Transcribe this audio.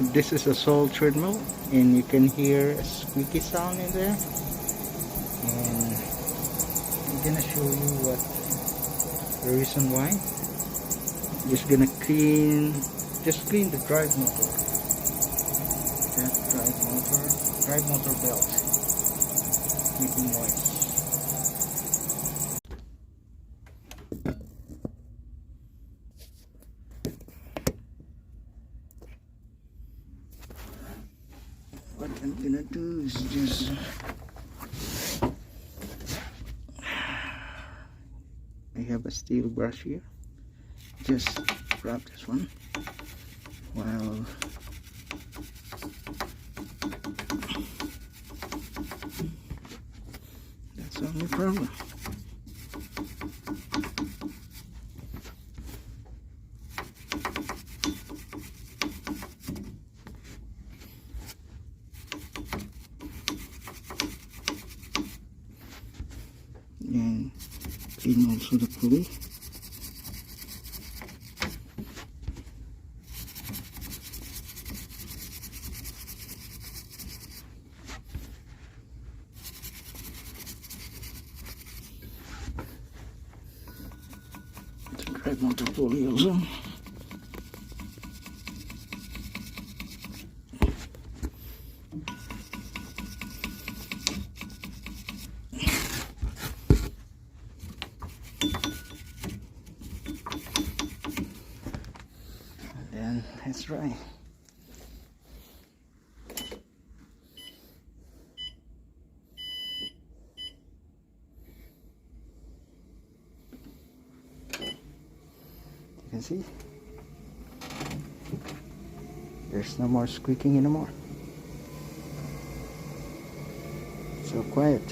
This is a Soul treadmill, and you can hear a squeaky sound in there. And I'm gonna show you what the reason why. Just gonna clean the drive motor. That drive motor belt making noise. What I'm gonna do is just I have a steel brush here. Just grab this one while that's the only problem. And clean also the pulley. The drive motor pulley also. And that's right. You can see there's no more squeaking anymore. So quiet.